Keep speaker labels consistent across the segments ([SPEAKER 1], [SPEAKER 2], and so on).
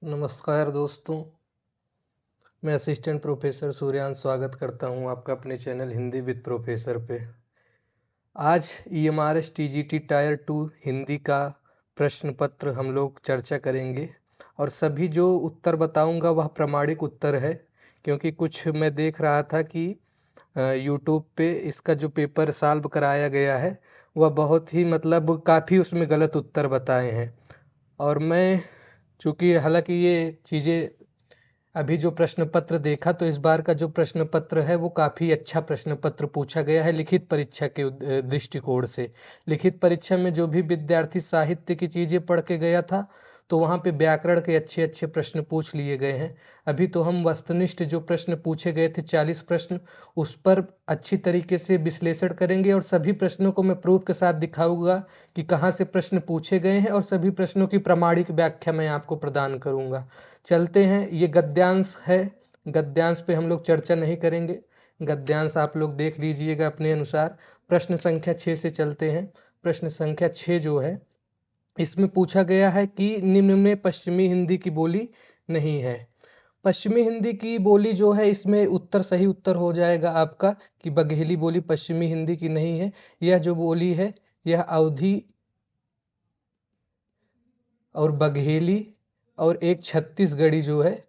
[SPEAKER 1] नमस्कार दोस्तों, मैं असिस्टेंट प्रोफेसर सूर्यांश स्वागत करता हूं आपका अपने चैनल हिंदी विद प्रोफेसर पे। आज ईएमआरएस टीजीटी टायर 2 हिंदी का प्रश्न पत्र हम लोग चर्चा करेंगे और सभी जो उत्तर बताऊंगा वह प्रमाणिक उत्तर है, क्योंकि कुछ मैं देख रहा था कि यूट्यूब पे इसका जो पेपर सॉल्व कराया गया है वह बहुत ही काफ़ी उसमें गलत उत्तर बताए हैं। और मैं चूँकि हालाँकि ये चीज़ें अभी जो प्रश्न पत्र देखा तो इस बार का जो प्रश्न पत्र है वो काफ़ी अच्छा प्रश्न पत्र पूछा गया है लिखित परीक्षा के दृष्टिकोण से। लिखित परीक्षा में जो भी विद्यार्थी साहित्य की चीज़ें पढ़ के गया था तो वहाँ पे व्याकरण के अच्छे अच्छे प्रश्न पूछ लिए गए हैं। अभी तो हम वस्तुनिष्ठ जो प्रश्न पूछे गए थे 40 प्रश्न, उस पर अच्छी तरीके से विश्लेषण करेंगे और सभी प्रश्नों को मैं प्रूफ के साथ दिखाऊंगा कि कहाँ से प्रश्न पूछे गए हैं और सभी प्रश्नों की प्रामाणिक व्याख्या मैं आपको प्रदान करूंगा। चलते हैं, ये गद्यांश है, गद्यांश पे हम लोग चर्चा नहीं करेंगे, गद्यांश आप लोग देख लीजिएगा अपने अनुसार। प्रश्न संख्या 6 से चलते हैं। प्रश्न संख्या 6 जो है इसमें पूछा गया है कि निम्न में पश्चिमी हिंदी की बोली नहीं है। पश्चिमी हिंदी की बोली जो है इसमें उत्तर सही उत्तर हो जाएगा आपका कि बघेली बोली पश्चिमी हिंदी की नहीं है। यह जो बोली है यह अवधी और बघेली और एक छत्तीसगढ़ी जो है,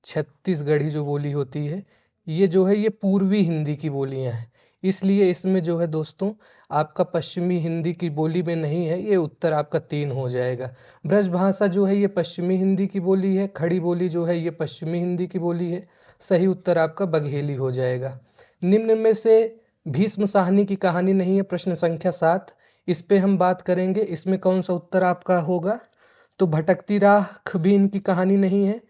[SPEAKER 1] छत्तीसगढ़ी जो बोली होती है ये जो है ये पूर्वी हिंदी की बोलियां हैं। इसलिए इसमें जो है दोस्तों आपका पश्चिमी हिंदी की बोली में नहीं है, ये उत्तर आपका 3 हो जाएगा। ब्रजभाषा जो है ये पश्चिमी हिंदी की बोली है, खड़ी बोली जो है ये पश्चिमी हिंदी की बोली है। सही उत्तर आपका बघेली हो जाएगा। निम्न में से भीष्म साहनी की कहानी नहीं है, प्रश्न संख्या 7। इस पे हम बात करेंगे, इसमें कौन सा उत्तर आपका होगा? तो भटकती राख भी इनकी कहानी नहीं है।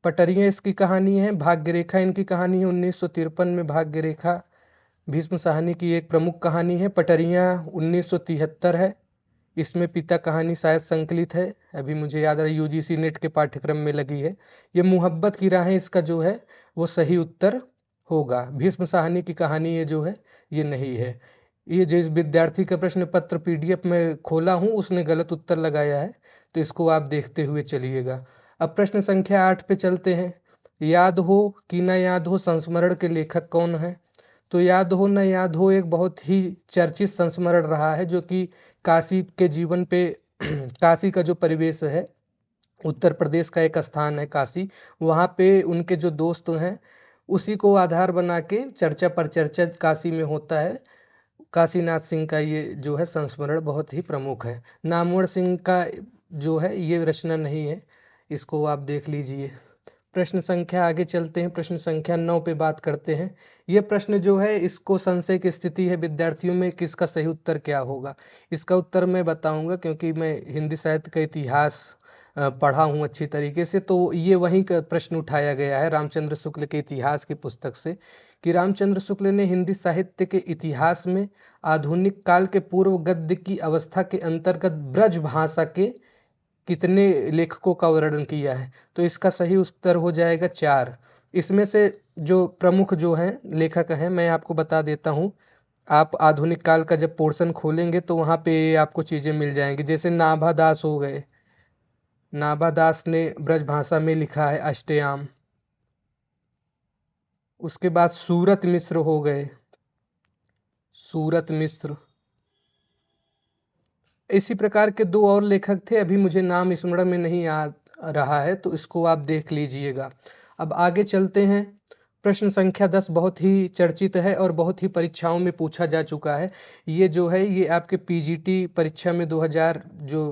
[SPEAKER 1] पटरियां इसकी कहानी है। भाग्य रेखा इनकी कहानी है। 1953 में भाग्य रेखा भीष्म साहनी की एक प्रमुख कहानी है। पटरियां 1973 है। इसमें पिता कहानी शायद संकलित है, अभी मुझे याद रहा यूजीसी नेट के पाठ्यक्रम में लगी है। ये मुहब्बत की राहें इसका जो है वो सही उत्तर होगा। भीष्म साहनी की कहानी ये जो है ये नहीं है। ये जिस विद्यार्थी का प्रश्न पत्र पीडीएफ में खोला हूँ उसने गलत उत्तर लगाया है, तो इसको आप देखते हुए चलिएगा। अब प्रश्न संख्या 8 पे चलते हैं। याद हो कि न याद हो संस्मरण के लेखक कौन है? तो याद हो न याद हो एक बहुत ही चर्चित संस्मरण रहा है जो कि काशी के जीवन पे काशी का जो परिवेश है, उत्तर प्रदेश का एक स्थान है काशी, वहाँ पे उनके जो दोस्त हैं उसी को आधार बना के चर्चा पर चर्चा काशी में होता है। काशीनाथ सिंह का ये जो है संस्मरण बहुत ही प्रमुख है। नामवर सिंह का जो है ये रचना नहीं है, इसको आप देख लीजिए। प्रश्न संख्या आगे चलते हैं, प्रश्न संख्या 9 पे बात करते हैं। ये प्रश्न जो है इसको संशय की स्थिति है विद्यार्थियों में कि इसका सही उत्तर क्या होगा। इसका उत्तर मैं बताऊंगा क्योंकि मैं हिंदी साहित्य का इतिहास पढ़ा हूँ अच्छी तरीके से, तो ये वहीं का प्रश्न उठाया गया है रामचंद्र शुक्ल के इतिहास की पुस्तक से कि रामचंद्र शुक्ल ने हिंदी साहित्य के इतिहास में आधुनिक काल के पूर्व गद्य की अवस्था के अंतर्गत ब्रज भाषा के कितने लेखकों का वर्णन किया है। तो इसका सही उत्तर हो जाएगा 4। इसमें से जो प्रमुख जो हैं लेखक हैं मैं आपको बता देता हूँ। आप आधुनिक काल का जब पोर्शन खोलेंगे तो वहाँ पे आपको चीज़ें मिल जाएंगी, जैसे नाभा दास हो गए। नाभा दास ने ब्रज भाषा में लिखा है अष्टयाम। उसके बाद सूरत मिश्र हो गए, सूरत मिश्र। इसी प्रकार के 2 और लेखक थे, अभी मुझे नाम स्मरण में नहीं आ रहा है, तो इसको आप देख लीजिएगा। अब आगे चलते हैं। प्रश्न संख्या 10 बहुत ही चर्चित है और बहुत ही परीक्षाओं में पूछा जा चुका है। ये जो है ये आपके पीजीटी परीक्षा में 2000 जो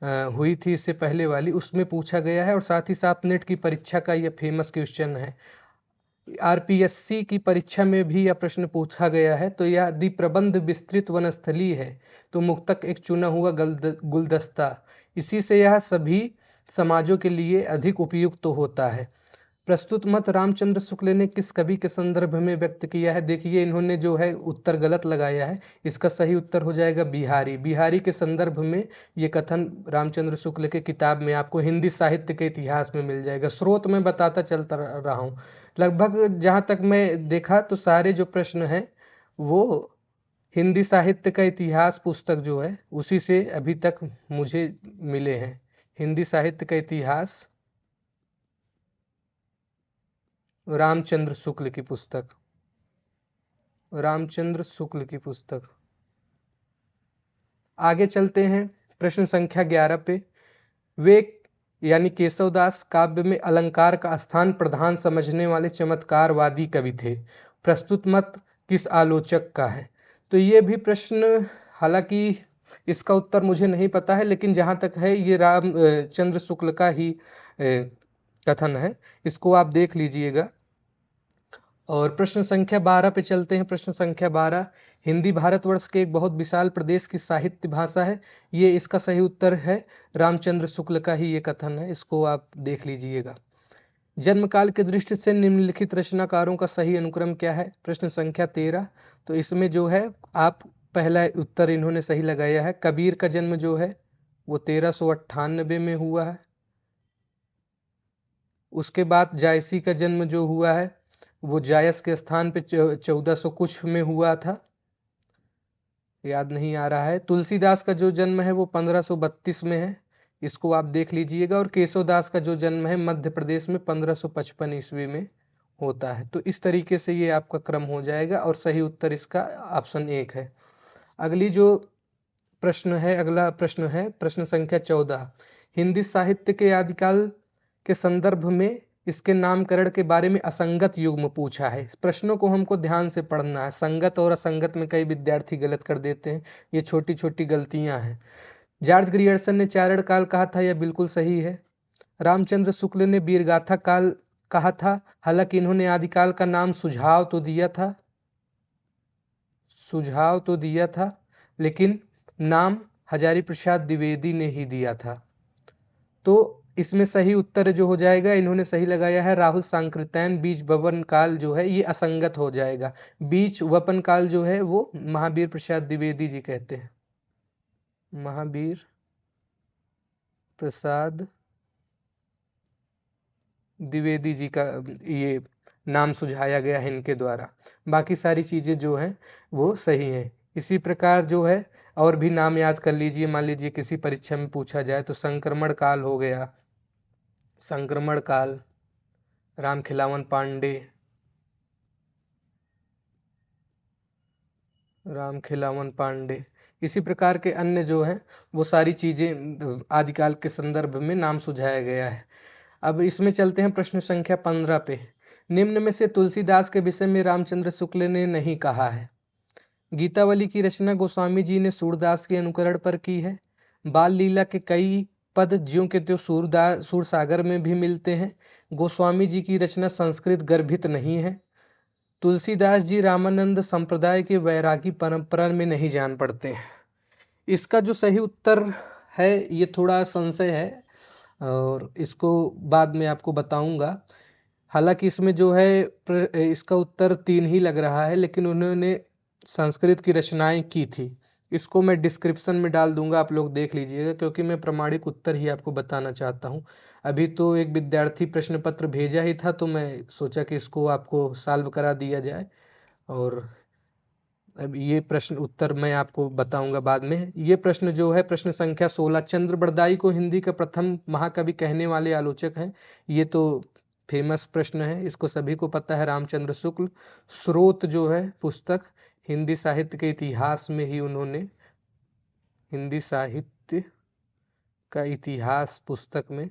[SPEAKER 1] हुई थी इससे पहले वाली उसमें पूछा गया है और साथ ही साथ नेट की परीक्षा का ये फेमस क्वेश्चन है। आरपीएससी की परीक्षा में भी यह प्रश्न पूछा गया है। तो यह यदि प्रबंध विस्तृत वनस्थली है तो मुक्तक एक चुना हुआ गुलदस्ता, इसी से यह सभी समाजों के लिए अधिक उपयुक्त तो होता है। प्रस्तुत मत रामचंद्र शुक्ल ने किस कवि के संदर्भ में व्यक्त किया है? देखिए इन्होंने जो है उत्तर गलत लगाया है, इसका सही उत्तर हो जाएगा बिहारी। बिहारी के संदर्भ में ये कथन रामचंद्र शुक्ल के किताब में आपको हिंदी साहित्य के इतिहास में मिल जाएगा। स्रोत में बताता चलता रहा हूँ। लगभग जहाँ तक मैं देखा तो सारे जो प्रश्न हैं वो हिंदी साहित्य का इतिहास पुस्तक जो है उसी से अभी तक मुझे मिले हैं। हिंदी साहित्य का इतिहास, रामचंद्र शुक्ल की पुस्तक, रामचंद्र शुक्ल की पुस्तक। आगे चलते हैं प्रश्न संख्या 11 पे। वे यानी केशवदास काव्य में अलंकार का स्थान प्रधान समझने वाले चमत्कारवादी कवि थे। प्रस्तुत मत किस आलोचक का है? तो ये भी प्रश्न, हालांकि इसका उत्तर मुझे नहीं पता है, लेकिन जहां तक है ये रामचंद्र शुक्ल का ही कथन है, इसको आप देख लीजिएगा। और प्रश्न संख्या 12 पे चलते हैं। प्रश्न संख्या 12, हिंदी भारतवर्ष के एक बहुत विशाल प्रदेश की साहित्य भाषा है। ये इसका सही उत्तर है, रामचंद्र शुक्ल का ही ये कथन है, इसको आप देख लीजिएगा। जन्मकाल की दृष्टि से निम्नलिखित रचनाकारों का सही अनुक्रम क्या है? प्रश्न संख्या 13, तो इसमें जो है आप पहला उत्तर इन्होंने सही लगाया है। कबीर का जन्म जो है वो 1398 में हुआ है। उसके बाद जायसी का जन्म जो हुआ है वो जायस के स्थान पे 1400 कुछ में हुआ था, याद नहीं आ रहा है। तुलसीदास का जो जन्म है वो 1532 में है, इसको आप देख लीजिएगा। और केशवदास का जो जन्म है मध्य प्रदेश में 1555 ईस्वी में होता है। तो इस तरीके से ये आपका क्रम हो जाएगा और सही उत्तर इसका ऑप्शन 1 है। अगली जो प्रश्न है, अगला प्रश्न है प्रश्न संख्या 14, हिंदी साहित्य के आदिकाल के संदर्भ में इसके नामकरण के बारे में असंगत युग्म पूछा है। प्रश्नों को हमको ध्यान से पढ़ना है, संगत और असंगत में कई विद्यार्थी गलत कर देते हैं, ये छोटी छोटी गलतियां हैं। जॉर्ज ग्रियर्सन ने चारण काल कहा था, यह बिल्कुल सही है। रामचंद्र शुक्ल ने वीरगाथा काल कहा था, हालांकि इन्होंने आदिकाल का नाम सुझाव तो दिया था, लेकिन नाम हजारी प्रसाद द्विवेदी ने ही दिया था। तो इसमें सही उत्तर जो हो जाएगा, इन्होंने सही लगाया है राहुल सांकृत्यायन बीज वपन काल जो है ये असंगत हो जाएगा। बीज वपन काल जो है वो महावीर प्रसाद द्विवेदी जी कहते हैं, महावीर प्रसाद द्विवेदी जी का ये नाम सुझाया गया है इनके द्वारा। बाकी सारी चीजें जो हैं वो सही हैं। इसी प्रकार जो है और भी नाम याद कर लीजिए, मान लीजिए किसी परीक्षा में पूछा जाए तो संक्रमण काल हो गया, संक्रमण काल, रामखिलावन पांडे, रामखिलावन पांडे, इसी प्रकार के अन्य जो हैं वो सारी चीजें आदिकाल के संदर्भ में नाम सुझाया गया है। अब इसमें चलते हैं प्रश्न संख्या 15 पे। निम्न में से तुलसीदास के विषय में रामचंद्र शुक्ल ने नहीं कहा है। गीतावली की रचना गोस्वामी जी ने सूरदास के अनुकरण पर की है। बाल लीला के कई पद ज्यों के त्यों सूरसागर में भी मिलते हैं। गोस्वामी जी की रचना संस्कृत गर्भित नहीं है। तुलसीदास जी रामानंद संप्रदाय के वैरागी परंपरा में नहीं जान पड़ते हैं। इसका जो सही उत्तर है ये थोड़ा संशय है और इसको बाद में आपको बताऊंगा। हालांकि इसमें जो है इसका उत्तर 3 ही लग रहा है, लेकिन उन्होंने संस्कृत की रचनाएं की थी। इसको मैं डिस्क्रिप्शन में डाल दूंगा, आप लोग देख लीजिएगा, क्योंकि मैं प्रमाणिक उत्तर ही आपको बताना चाहता हूं। अभी तो एक विद्यार्थी प्रश्न पत्र भेजा ही था, तो मैं सोचा कि इसको आपको सॉल्व करा दिया जाए। और अब ये प्रश्न उत्तर मैं आपको बताऊंगा बाद में। ये प्रश्न जो है प्रश्न संख्या 16, चंद्र बरदाई को हिंदी का प्रथम महाकवि कहने वाले आलोचक हैं। ये तो फेमस प्रश्न है, इसको सभी को पता है, रामचंद्र शुक्ल। स्रोत जो है पुस्तक हिंदी साहित्य के इतिहास में ही उन्होंने, हिंदी साहित्य का इतिहास पुस्तक में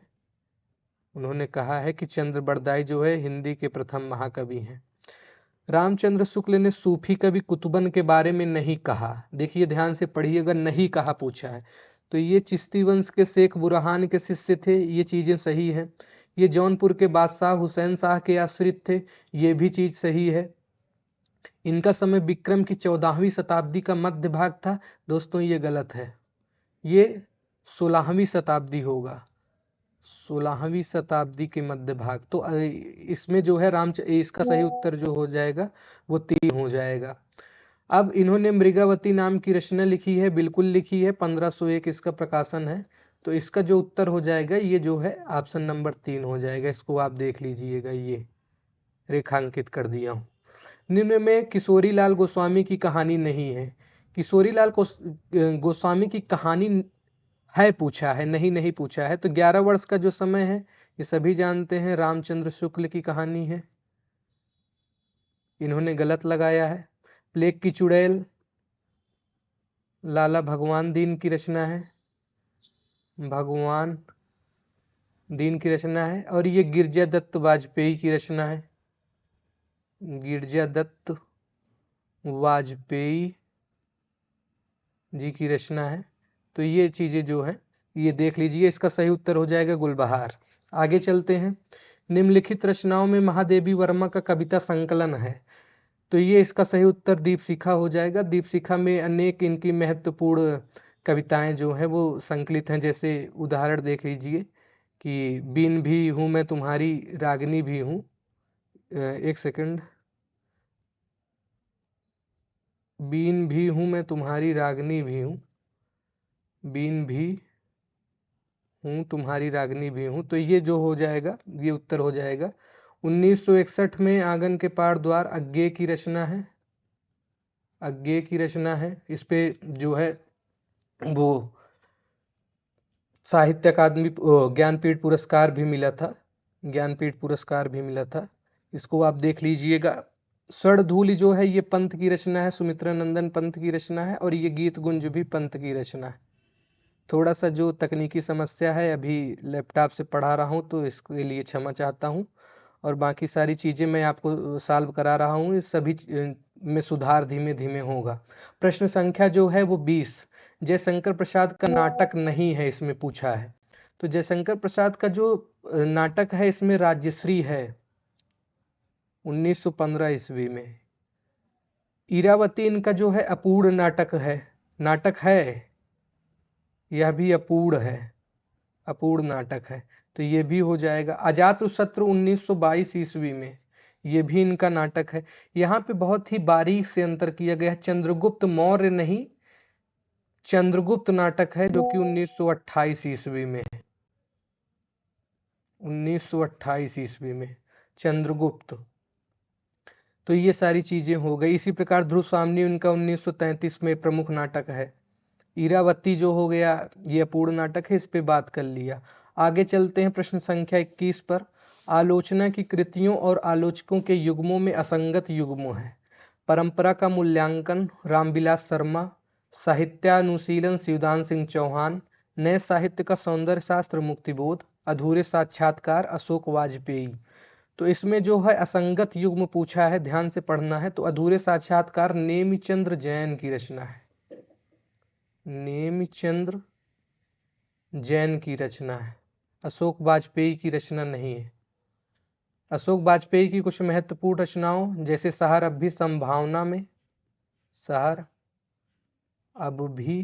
[SPEAKER 1] उन्होंने कहा है कि चंद्र बरदाई जो है हिंदी के प्रथम महाकवि हैं। रामचंद्र शुक्ल ने सूफी कवि कुतुबन के बारे में नहीं कहा। देखिए ध्यान से पढ़िएगा, नहीं कहा पूछा है, तो ये चिश्ती वंश के शेख बुरहान के शिष्य थे, ये चीजें सही है। ये जौनपुर के बादशाह हुसैन शाह के आश्रित थे, ये भी चीज सही है। इनका समय विक्रम की 14वीं शताब्दी का मध्य भाग था। दोस्तों ये गलत है, ये 16वीं शताब्दी होगा, 16वीं शताब्दी के मध्य भाग। तो इसमें जो है इसका सही उत्तर जो हो जाएगा वो 3 हो जाएगा। अब इन्होंने मृगावती नाम की रचना लिखी है, बिल्कुल लिखी है, 1501 इसका प्रकाशन है। तो इसका जो उत्तर हो जाएगा ये जो है ऑप्शन नंबर 3 हो जाएगा। इसको आप देख लीजिएगा, ये रेखांकित कर दिया हूँ। निम्न में किशोरीलाल गोस्वामी की कहानी नहीं है। किशोरीलाल गोस्वामी की कहानी है पूछा है, नहीं नहीं पूछा है। तो 11 वर्ष का जो समय है ये सभी जानते हैं, रामचंद्र शुक्ल की कहानी है, इन्होंने गलत लगाया है। प्लेग की चुड़ैल लाला भगवान दीन की रचना है, भगवान दीन की रचना है। और ये गिरजा दत्त वाजपेयी की रचना है, गिरजा दत्त वाजपेयी जी की रचना है। तो ये चीजें जो है ये देख लीजिए, इसका सही उत्तर हो जाएगा गुलबहार। आगे चलते हैं। निम्नलिखित रचनाओं में महादेवी वर्मा का कविता संकलन है, तो ये इसका सही उत्तर दीपशिखा हो जाएगा। दीपशिखा में अनेक इनकी महत्वपूर्ण कविताएं जो हैं वो संकलित हैं। जैसे उदाहरण देख लीजिए कि बीन भी हूँ मैं तुम्हारी रागनी भी हूँ, एक सेकंड, बीन भी हूँ मैं तुम्हारी रागनी भी हूँ, बीन भी हूँ तुम्हारी रागनी भी हूँ। तो ये जो हो जाएगा ये उत्तर हो जाएगा। 1961 में आंगन के पार द्वार अज्ञे की रचना है, अज्ञे की रचना है। इस पे जो है वो साहित्य अकादमी ज्ञानपीठ पुरस्कार भी मिला था, ज्ञानपीठ पुरस्कार भी मिला था। इसको आप देख लीजिएगा। स्वर्णधूलि जो है ये पंत की रचना है, सुमित्रा नंदन पंत की रचना है। और ये गीत गुंज भी पंत की रचना है। थोड़ा सा जो तकनीकी समस्या है, अभी लैपटॉप से पढ़ा रहा हूँ तो इसके लिए क्षमा चाहता हूँ। और बाकी सारी चीज़ें मैं आपको सॉल्व करा रहा हूँ, इस सभी में सुधार धीमे धीमे होगा। प्रश्न संख्या जो है वो 20। जयशंकर प्रसाद का नाटक नहीं है, इसमें पूछा है। तो जयशंकर प्रसाद का जो नाटक है इसमें राज्यश्री है 1915 ईस्वी में। इरावती इनका जो है अपूर्ण नाटक है, नाटक है, यह भी अपूर्ण है, अपूर्ण नाटक है। तो ये भी हो जाएगा। अजातशत्रु 1922 ईस्वी में, ये भी इनका नाटक है। यहाँ पे बहुत ही बारीक से अंतर किया गया है, चंद्रगुप्त मौर्य नहीं, चंद्रगुप्त नाटक है जो कि 1928 ईस्वी में है, 1928 ईस्वी में चंद्रगुप्त। तो ये सारी चीजें हो गई। इसी प्रकार ध्रुव स्वामिनी उनका 1933 में प्रमुख नाटक है। इरावती जो हो गया ये अपूर्ण नाटक है, इस पे बात कर लिया। आगे चलते हैं प्रश्न संख्या 21 पर। आलोचना की कृतियों और आलोचकों के युग्मों में असंगत युग्म है। परंपरा का मूल्यांकन रामविलास शर्मा, साहित्यानुशीलन शिवदान सिंह चौहान, नए साहित्य का सौंदर्य शास्त्र मुक्तिबोध, अधूरे साक्षात्कार अशोक वाजपेयी। तो इसमें जो है असंगत युग्म पूछा है, ध्यान से पढ़ना है। तो अधूरे साक्षात्कार नेमिचंद्र जैन की रचना है, नेमिचंद्र जैन की रचना है, अशोक वाजपेयी की रचना नहीं है। अशोक वाजपेयी की कुछ महत्वपूर्ण रचनाओं जैसे शहर अब भी संभावना में, शहर अब भी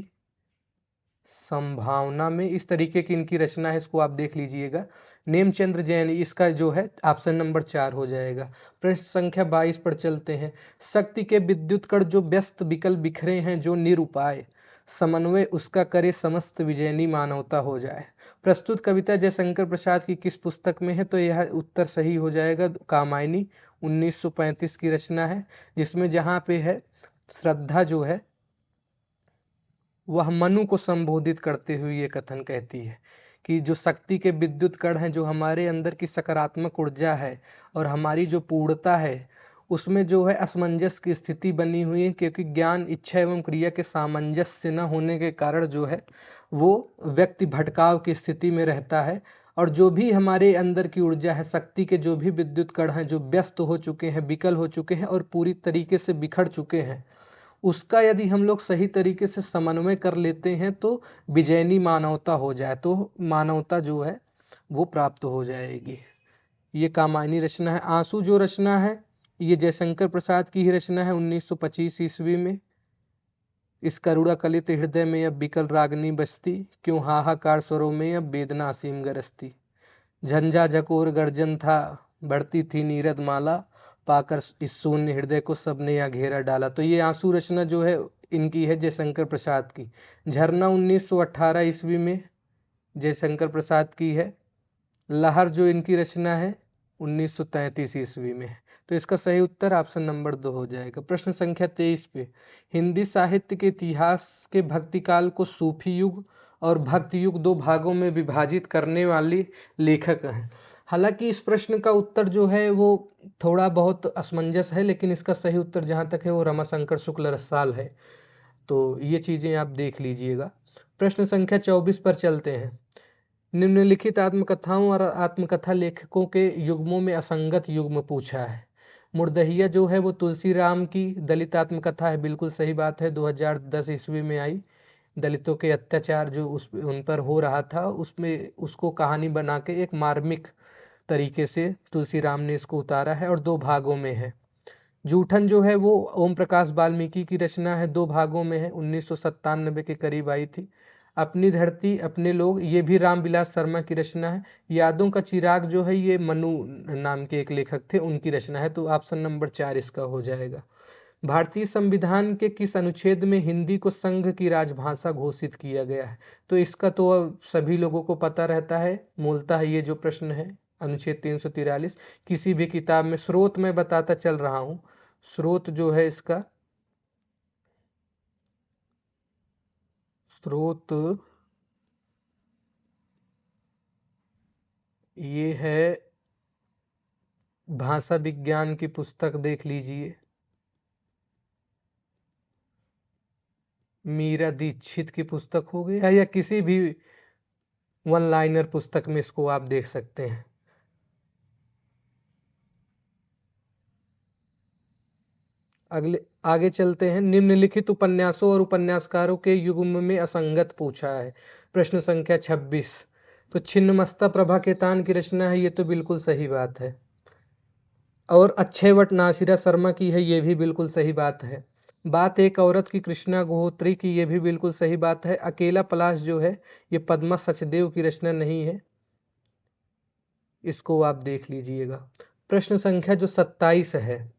[SPEAKER 1] संभावना में, इस तरीके की इनकी रचना है, इसको आप देख लीजिएगा। नेमचंद्र जैन, इसका जो है ऑप्शन नंबर 4 हो जाएगा। प्रश्न संख्या 22 पर चलते हैं। शक्ति के विद्युत कण जो व्यस्त विकल बिखरे हैं, जो निरुपाय समन्वय उसका करे समस्त विजयनी मानवता हो जाए। प्रस्तुत कविता जयशंकर प्रसाद की किस पुस्तक में है? तो यह उत्तर सही हो जाएगा कामायनी 1935 की रचना है, जिसमें जहाँ पे है श्रद्धा जो है वह मनु को संबोधित करते हुए ये कथन कहती है कि जो शक्ति के विद्युत कण हैं, जो हमारे अंदर की सकारात्मक ऊर्जा है और हमारी जो पूर्णता है, उसमें जो है असमंजस की स्थिति बनी हुई है, क्योंकि ज्ञान इच्छा एवं क्रिया के सामंजस्य न होने के कारण जो है वो व्यक्ति भटकाव की स्थिति में रहता है। और जो भी हमारे अंदर की ऊर्जा है, शक्ति के जो भी विद्युत कण हैं जो व्यस्त हो चुके हैं, विकल हो चुके हैं और पूरी तरीके से बिखर चुके हैं, उसका यदि हम लोग सही तरीके से समन्वय कर लेते हैं तो विजयनी मानवता हो जाए, तो मानवता जो है वो प्राप्त हो जाएगी। ये कामायनी रचना है। आंसू जो रचना है ये जयशंकर प्रसाद की ही रचना है 1925 ईस्वी में। इस करुणा कलित हृदय में अब बिकल रागनी बजती, क्यों हाहाकार स्वरों में अब वेदना असीम गरजती। झंझा झकोर गर्जन था, बढ़ती थी नीरद माला, पाकर इस शून्य हृदय को सबने यहाँ घेरा डाला। तो ये आंसू रचना जो है इनकी है जयशंकर प्रसाद की। झरना 1918 ईस्वी में जयशंकर प्रसाद की है। लहर जो इनकी रचना है 1933 ईस्वी में है। तो इसका सही उत्तर ऑप्शन नंबर 2 हो जाएगा। प्रश्न संख्या 23 पे, हिंदी साहित्य के इतिहास के भक्तिकाल को सूफी युग और भक्ति युग दो भागों में विभाजित करने वाली लेखक हैं। हालांकि इस प्रश्न का उत्तर जो है वो थोड़ा बहुत असमंजस है, लेकिन इसका सही उत्तर जहाँ तक है वो रमाशंकर शुक्ल रसाल है। तो ये चीज़ें आप देख लीजिएगा। प्रश्न संख्या 24 पर चलते हैं। निम्नलिखित आत्मकथाओं और आत्मकथा लेखकों के युग्मों में असंगत युग्म पूछा है। मुर्दहिया जो है वो तुलसी राम की दलित आत्मकथा है, बिल्कुल सही बात है, 2010 ईस्वी में आई। दलितों के अत्याचार जो उन पर हो रहा था उसमें उसको कहानी बना के एक मार्मिक तरीके से तुलसी राम ने इसको उतारा है और 2 भागों में है। जूठन जो है वो ओम प्रकाश वाल्मीकि की रचना है, 2 भागों में है, 1997 के करीब आई थी। अपनी धरती अपने लोग ये भी रामविलास शर्मा की रचना है। यादों का चिराग जो है ये मनु नाम के एक लेखक थे, उनकी रचना है। तो ऑप्शन नंबर 4 इसका हो जाएगा। भारतीय संविधान के किस अनुच्छेद में हिंदी को संघ की राजभाषा घोषित किया गया है? तो इसका तो सभी लोगों को पता रहता है, मूलतः ये जो प्रश्न है अनुच्छेद 343। किसी भी किताब में स्रोत मैं बताता चल रहा हूँ, स्रोत जो है इसका स्रोत ये है भाषा विज्ञान की पुस्तक, देख लीजिए, मीरा दीक्षित की पुस्तक हो गई या किसी भी वन लाइनर पुस्तक में इसको आप देख सकते हैं। आगे चलते हैं। निम्नलिखित उपन्यासों और उपन्यासकारों के युग्म में असंगत पूछा है। प्रश्न संख्या 26। तो छिन्नमस्ता प्रभा केतान की रचना है, ये तो बिल्कुल सही बात है। और अक्षयवट नासिरा शर्मा की है, ये भी बिल्कुल सही बात है। बात एक औरत की कृष्णा गोहोत्री की, ये भी बिल्कुल सही बात है। अकेला पलाश जो है ये पद्मा सचदेव की रचना नहीं है, इसको आप देख लीजिएगा। प्रश्न संख्या जो 27 है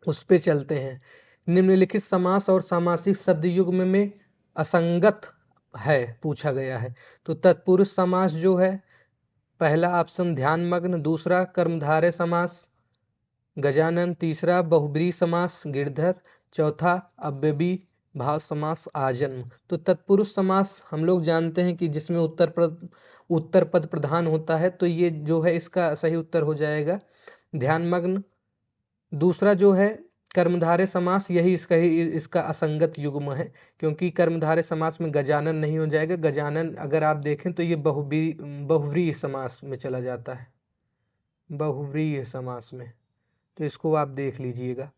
[SPEAKER 1] उस पे चलते हैं। निम्नलिखित समास और सामासिक शब्द युग्म में असंगत है पूछा गया है। तो तत्पुरुष समास जो है, पहला ऑप्शन ध्यानमग्न, दूसरा कर्मधारय समास गजानन, तीसरा बहुब्रीहि समास गिरधर, चौथा अव्ययी भाव समास आजन्म। तो तत्पुरुष समास हम लोग जानते हैं कि जिसमें उत्तर पद प्रधान होता है, तो ये जो है इसका सही उत्तर हो जाएगा ध्यानमग्न। दूसरा जो है कर्मधारय समास, यही इसका असंगत युग्म है, क्योंकि कर्मधारय समास में गजानन नहीं हो जाएगा। गजानन अगर आप देखें तो ये बहुव्रीहि समास में चला जाता है, बहुव्रीहि समास में, तो इसको आप देख लीजिएगा।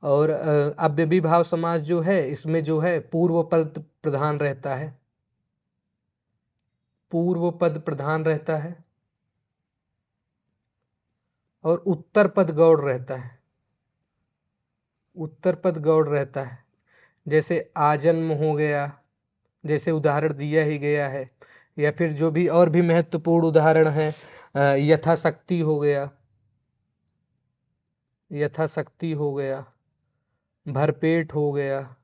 [SPEAKER 1] और अव्ययी भाव समास जो है इसमें जो है पूर्व पद प्रधान रहता है, पूर्व पद प्रधान रहता है और उत्तर पद गौड़ रहता है, उत्तर पद गौड़ रहता है। जैसे आजन्म हो गया, जैसे उदाहरण दिया ही गया है, या फिर जो भी और भी महत्वपूर्ण उदाहरण है, यथाशक्ति हो गया, यथाशक्ति हो गया, भरपेट हो गया,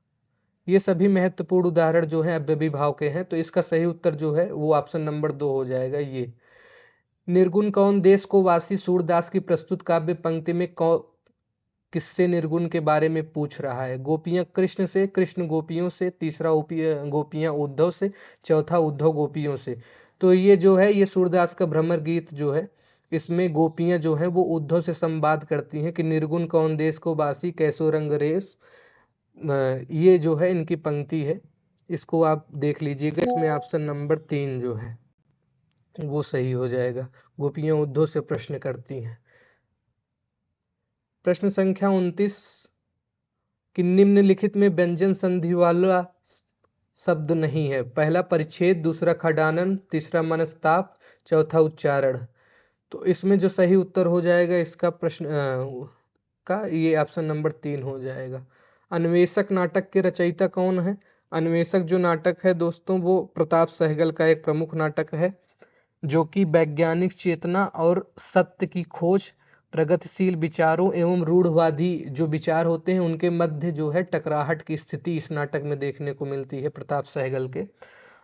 [SPEAKER 1] ये सभी महत्वपूर्ण उदाहरण जो है अव्ययी भाव के हैं। तो इसका सही उत्तर जो है वो ऑप्शन नंबर 2 हो जाएगा। ये निर्गुण कौन देश को वासी सूरदास की प्रस्तुत काव्य पंक्ति में किससे निर्गुण के बारे में पूछ रहा है? गोपियां कृष्ण से, कृष्ण गोपियों से, तीसरा गोपियां उद्धव से, चौथा उद्धव गोपियों से। तो ये जो है ये सूरदास का भ्रमर गीत जो है इसमें गोपियां जो है वो उद्धव से संवाद करती हैं कि निर्गुण कौन देश को वासी कैसो रंग रेस। ये जो है इनकी पंक्ति है, इसको आप देख लीजिएगा। इसमें ऑप्शन नंबर 3 जो है वो सही हो जाएगा। गोपियां उद्धव से प्रश्न करती हैं। प्रश्न संख्या 29 कि निम्नलिखित में व्यंजन संधि वाला शब्द नहीं है। पहला परिच्छेद, दूसरा खडानन, तीसरा मनस्ताप, चौथा उच्चारण। तो इसमें जो सही उत्तर हो जाएगा इसका प्रश्न का ये ऑप्शन नंबर 3 हो जाएगा। अन्वेषक नाटक के रचयिता कौन है? अन्वेषक जो नाटक है दोस्तों वो प्रताप सहगल का एक प्रमुख नाटक है, जो कि वैज्ञानिक चेतना और सत्य की खोज, प्रगतिशील विचारों एवं रूढ़वादी जो विचार होते हैं उनके मध्य जो है टकराहट की स्थिति इस नाटक में देखने को मिलती है प्रताप सहगल के।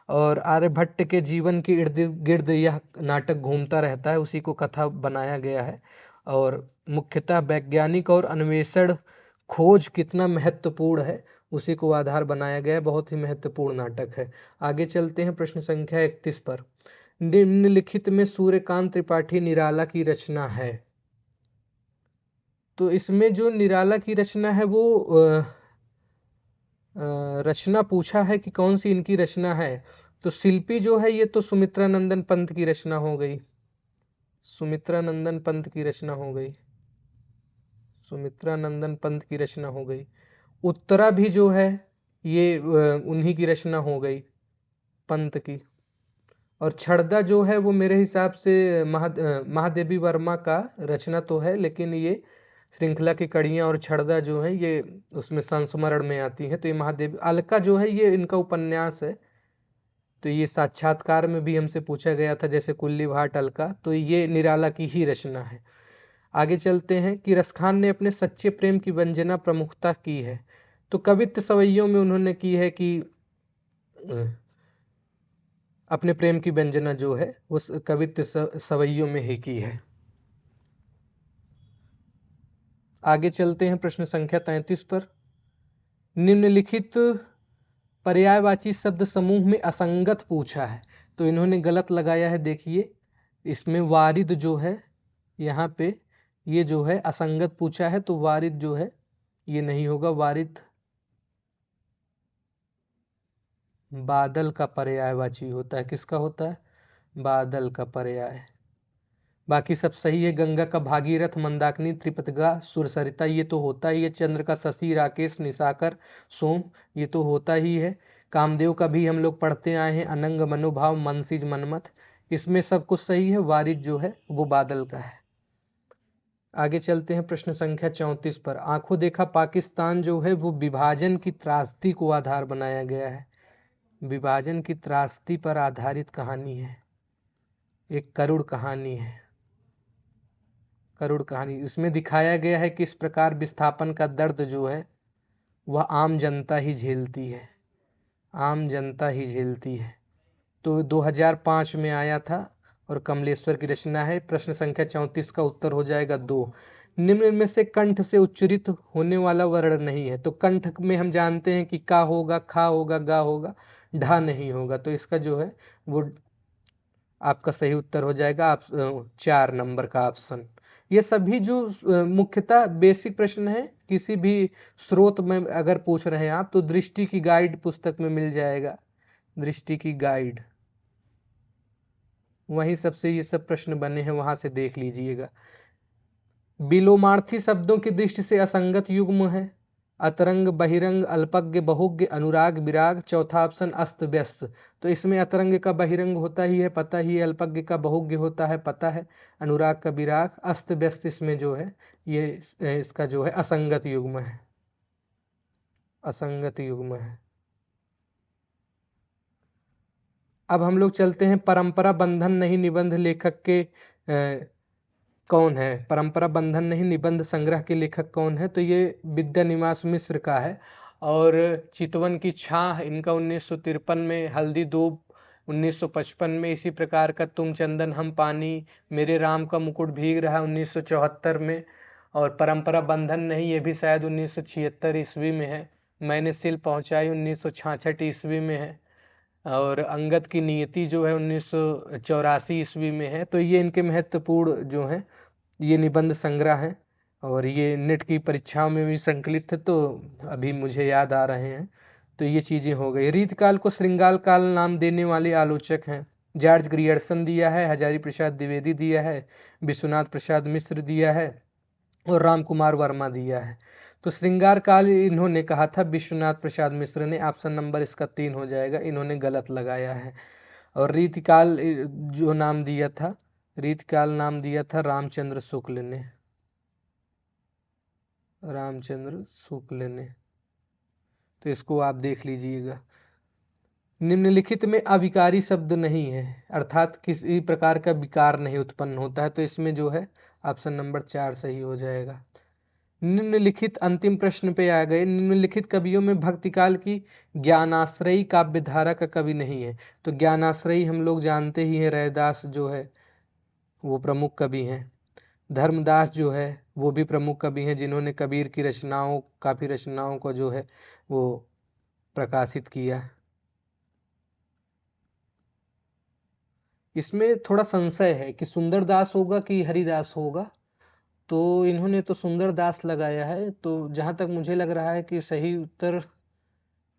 [SPEAKER 1] और आर्यभट्ट के जीवन के इर्द गिर्द यह नाटक घूमता रहता है, उसी को कथा बनाया गया है। और मुख्यतः वैज्ञानिक और अन्वेषण खोज कितना महत्वपूर्ण है उसी को आधार बनाया गया है। बहुत ही महत्वपूर्ण नाटक है। आगे चलते हैं प्रश्न संख्या 31 पर। निम्नलिखित में सूर्यकांत त्रिपाठी निराला की रचना है। तो इसमें जो निराला की रचना है वो रचना पूछा है कि कौन सी इनकी रचना है। तो शिल्पी जो है ये तो सुमित्रा नंदन पंत की रचना हो गई। सुमित्रा नंदन पंत की रचना हो गई। सुमित्रा नंदन पंत की रचना हो गई। उत्तरा भी जो है ये उन्हीं की रचना हो गई, पंत की। और छड़दा जो है वो मेरे हिसाब से महादेवी वर्मा का रचना तो है, लेकिन ये श्रृंखला की कड़ियाँ और छड़दा जो है ये उसमें संस्मरण में आती हैं। तो ये महादेवी। अलका जो है ये इनका उपन्यास है। तो ये साक्षात्कार में भी हमसे पूछा गया था, जैसे कुल्ली भाट अलका, तो ये निराला की ही रचना है। आगे चलते हैं कि रसखान ने अपने सच्चे प्रेम की वंजना प्रमुखता की है। तो कवित्व सवैयों में उन्होंने की है कि अपने प्रेम की व्यंजना जो है उस कवित्व सवैयों में ही की है। आगे चलते हैं प्रश्न संख्या 33 पर। निम्नलिखित पर्यायवाची शब्द समूह में असंगत पूछा है। तो इन्होंने गलत लगाया है। देखिए इसमें वारिद जो है यहाँ पे ये जो है असंगत पूछा है, तो वारिद जो है ये नहीं होगा। वारिद बादल का पर्यायवाची होता है। किसका होता है? बादल का पर्याय। बाकी सब सही है। गंगा का भागीरथ, मंदाकिनी, त्रिपतगा, सुरसरिता ये तो होता ही है। चंद्र का शशि, राकेश, निशाकर, सोम ये तो होता ही है। कामदेव का भी हम लोग पढ़ते आए हैं, अनंग, मनोभाव, मनसिज, मनमथ, इसमें सब कुछ सही है। वारिद जो है वो बादल का है। आगे चलते हैं प्रश्न संख्या 34 पर। आंखों देखा पाकिस्तान जो है वो विभाजन की त्रासदी को आधार बनाया गया है। विभाजन की त्रासदी पर आधारित कहानी है, एक करुण कहानी है। करुण कहानी उसमें दिखाया गया है कि इस प्रकार विस्थापन का दर्द जो है वह आम जनता ही झेलती है। आम जनता ही झेलती है। तो 2005 में आया था और कमलेश्वर की रचना है। प्रश्न संख्या 34 का उत्तर हो जाएगा 2। निम्न में से कंठ से उच्चरित होने वाला वर्ण नहीं है। तो कंठ में हम जानते हैं कि का होगा, खा होगा, गा होगा, ढा नहीं होगा। तो इसका जो है वो आपका सही उत्तर हो जाएगा। आप 4 नंबर का ऑप्शन। ये सभी जो मुख्यतः बेसिक प्रश्न है, किसी भी स्रोत में अगर पूछ रहे हैं आप तो दृष्टि की गाइड पुस्तक में मिल जाएगा। दृष्टि की गाइड, वहीं सबसे ये सब प्रश्न बने हैं, वहां से देख लीजिएगा। विलोमार्थी शब्दों की दृष्टि से असंगत युग्म है अतरंग, बहिरंग, अल्पज्ञ, बहुज्ञ, अनुराग, विराग। चौथा ऑप्शन अस्त व्यस्त। तो इसमें अतरंग का बहिरंग होता ही है, पता ही है। अल्पज्ञ का बहुज्ञ होता है, पता है। अनुराग का विराग। अस्त व्यस्त इसमें जो है ये इसका जो है असंगत युग्म है। असंगत युग्म है। अब हम लोग चलते हैं परंपरा बंधन नहीं निबंध लेखक के कौन है। परंपरा बंधन नहीं निबंध संग्रह के लेखक कौन है। तो ये विद्यानिवास मिश्र का है। और चितवन की छाह इनका 1953 में, हल्दी दूब 1955 में, इसी प्रकार का तुम चंदन हम पानी, मेरे राम का मुकुट भीग रहा 1974 में। और परंपरा बंधन नहीं ये भी शायद 1976 ईस्वी में है। मैंने सिल पहुंचाई 1966 ईस्वी में है। और अंगद की नियति जो है 1984 ईस्वी में है। तो ये इनके महत्वपूर्ण जो है ये निबंध संग्रह है। और ये नेट की परीक्षाओं में भी संकलित थे, तो अभी मुझे याद आ रहे हैं। तो ये चीजें हो गई। रीतकाल को श्रृंगाल काल नाम देने वाले आलोचक हैं। जॉर्ज ग्रियर्सन दिया है, हजारी प्रसाद द्विवेदी दिया है, विश्वनाथ प्रसाद मिश्र दिया है और राम कुमार वर्मा दिया है। तो श्रृंगार काल इन्होंने कहा था विश्वनाथ प्रसाद मिश्र ने। ऑप्शन नंबर इसका 3 हो जाएगा, इन्होंने गलत लगाया है। और रीतिकाल जो नाम दिया था, रीतकाल नाम दिया था रामचंद्र शुक्ल ने। रामचंद्र शुक्ल ने। तो इसको आप देख लीजिएगा। निम्नलिखित में अविकारी शब्द नहीं है, अर्थात किसी प्रकार का विकार नहीं उत्पन्न होता है। तो इसमें जो है ऑप्शन नंबर 4 सही हो जाएगा। निम्नलिखित अंतिम प्रश्न पे आ गए। निम्नलिखित कवियों में भक्तिकाल की ज्ञानाश्रयी काव्यधारा का कवि नहीं है। तो ज्ञानाश्रयी हम लोग जानते ही हैं, रैदास जो है वो प्रमुख कवि हैं। धर्मदास जो है वो भी प्रमुख कवि हैं, जिन्होंने कबीर की रचनाओं, काफ़ी रचनाओं को जो है वो प्रकाशित किया। इसमें थोड़ा संशय है कि सुंदरदास होगा कि हरिदास होगा, तो इन्होंने तो सुंदरदास लगाया है, तो जहाँ तक मुझे लग रहा है कि सही उत्तर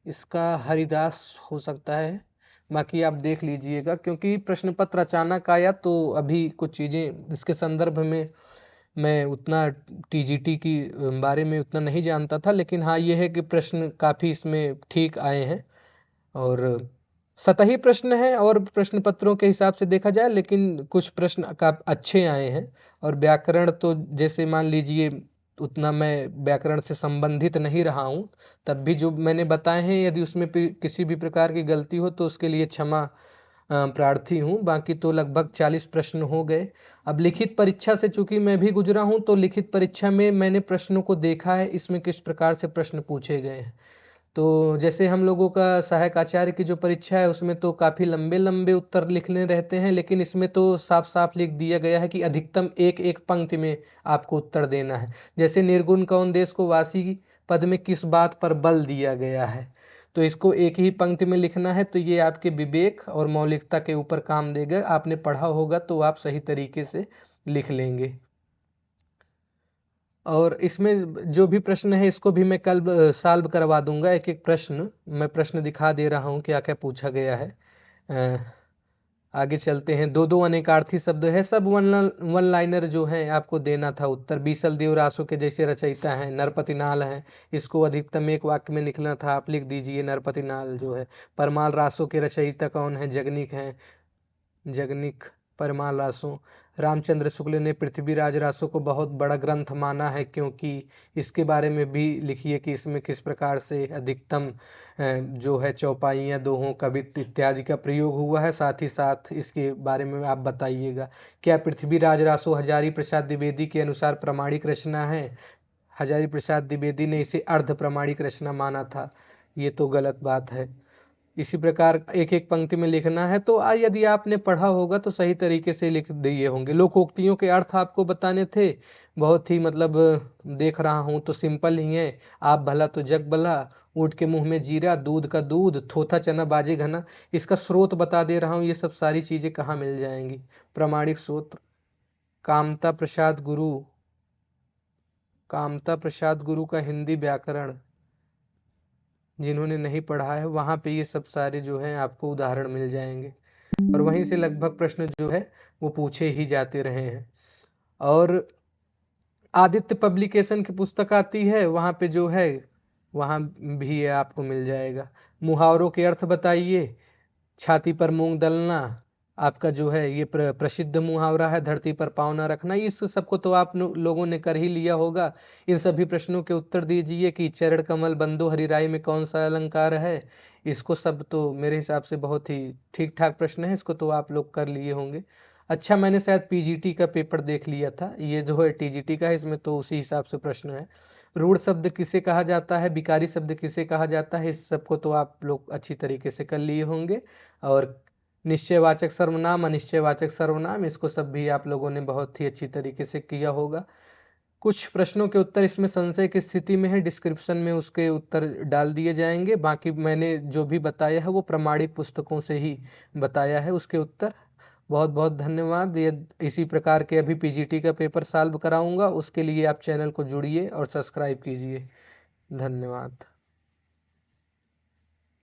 [SPEAKER 1] इसका हरिदास हो सकता है। बाकी आप देख लीजिएगा, क्योंकि प्रश्न पत्र अचानक आया तो अभी कुछ चीज़ें इसके संदर्भ में मैं उतना टीजीटी की बारे में उतना नहीं जानता था, लेकिन हाँ ये है कि प्रश्न काफ़ी इसमें ठीक आए हैं और सतही प्रश्न है और प्रश्न पत्रों के हिसाब से देखा जाए, लेकिन कुछ प्रश्न का अच्छे आए हैं। और व्याकरण तो जैसे मान लीजिए उतना मैं व्याकरण से संबंधित नहीं रहा हूँ, तब भी जो मैंने बताए हैं यदि उसमें किसी भी प्रकार की गलती हो तो उसके लिए क्षमा प्रार्थी हूँ। बाकी तो लगभग 40 प्रश्न हो गए। अब लिखित परीक्षा से चूंकि मैं भी गुजरा हूँ, तो लिखित परीक्षा में मैंने प्रश्नों को देखा है, इसमें किस प्रकार से प्रश्न पूछे गए हैं। तो जैसे हम लोगों का सहायक आचार्य की जो परीक्षा है उसमें तो काफ़ी लंबे लंबे उत्तर लिखने रहते हैं, लेकिन इसमें तो साफ साफ लिख दिया गया है कि अधिकतम एक एक पंक्ति में आपको उत्तर देना है। जैसे निर्गुण कौन देश को वासी पद में किस बात पर बल दिया गया है, तो इसको एक ही पंक्ति में लिखना है। तो ये आपके विवेक और मौलिकता के ऊपर काम देगा। आपने पढ़ा होगा तो आप सही तरीके से लिख लेंगे। और इसमें जो भी प्रश्न है इसको भी मैं कल सॉल्व करवा दूंगा, एक एक प्रश्न मैं प्रश्न दिखा दे रहा हूँ क्या क्या पूछा गया है। आगे चलते हैं। दो दो अनेकार्थी शब्द है, सब वन लाइनर जो है आपको देना था उत्तर। बीसल देव रासो के जैसे रचयिता हैं, नरपति नाल हैं, इसको अधिकतम एक वाक्य में लिखना था, आप लिख दीजिए नरपति नाल जो है। परमाल रासो के रचयिता कौन है? जगनिक हैं, जगनिक परमाल रासो। रामचंद्र शुक्ल ने पृथ्वीराज रासो को बहुत बड़ा ग्रंथ माना है, क्योंकि इसके बारे में भी लिखिए कि इसमें किस प्रकार से अधिकतम जो है चौपाइयाँ, दोहों, कवित्व इत्यादि का प्रयोग हुआ है। साथ ही साथ इसके बारे में आप बताइएगा। क्या पृथ्वीराज रासो हजारी प्रसाद द्विवेदी के अनुसार प्रामाणिक रचना है? हजारी प्रसाद द्विवेदी ने इसे अर्ध प्रामाणिक रचना माना था, ये तो गलत बात है। इसी प्रकार एक एक पंक्ति में लिखना है। तो यदि आपने पढ़ा होगा तो सही तरीके से लिख दिए होंगे। लोकोक्तियों के अर्थ आपको बताने थे, बहुत ही मतलब देख रहा हूँ तो सिंपल ही है। आप भला तो जग भला, ऊँट के मुंह में जीरा, दूध का दूध, थोथा चना बाजे घना। इसका स्रोत बता दे रहा हूँ, ये सब सारी चीजें कहाँ मिल जाएंगी। प्रामाणिक सूत्र कामता प्रसाद गुरु, कामता प्रसाद गुरु का हिंदी व्याकरण जिन्होंने नहीं पढ़ा है वहाँ पे ये सब सारे जो हैं आपको उदाहरण मिल जाएंगे। और वहीं से लगभग प्रश्न जो है वो पूछे ही जाते रहे हैं। और आदित्य पब्लिकेशन की पुस्तक आती है, वहाँ पे जो है वहाँ भी ये आपको मिल जाएगा। मुहावरों के अर्थ बताइए। छाती पर मूंग दलना आपका जो है ये प्रसिद्ध मुहावरा है, धरती पर पाँव न रखना। इस सबको तो आप लोगों ने कर ही लिया होगा। इन सभी प्रश्नों के उत्तर दीजिए कि चरण कमल बंदो हरिराई में कौन सा अलंकार है। इसको सब तो मेरे हिसाब से बहुत ही ठीक ठाक प्रश्न है, इसको तो आप लोग कर लिए होंगे। अच्छा, मैंने शायद पीजीटी का पेपर देख लिया था, ये जो है टीजीटी का है, इसमें तो उसी हिसाब से प्रश्न है। रूढ़ शब्द किसे कहा जाता है, विकारी शब्द किसे कहा जाता है, इस सबको तो आप लोग अच्छी तरीके से कर लिए होंगे। और निश्चयवाचक सर्वनाम, अनिश्चयवाचक सर्वनाम, इसको सब भी आप लोगों ने बहुत ही अच्छी तरीके से किया होगा। कुछ प्रश्नों के उत्तर इसमें संशय की स्थिति में है, डिस्क्रिप्शन में उसके उत्तर डाल दिए जाएंगे। बाकी मैंने जो भी बताया है वो प्रमाणिक पुस्तकों से ही बताया है उसके उत्तर। बहुत बहुत धन्यवाद। ये इसी प्रकार के अभी पीजीटी का पेपर सॉल्व कराऊंगा, उसके लिए आप चैनल को जुड़िए और सब्सक्राइब कीजिए। धन्यवाद।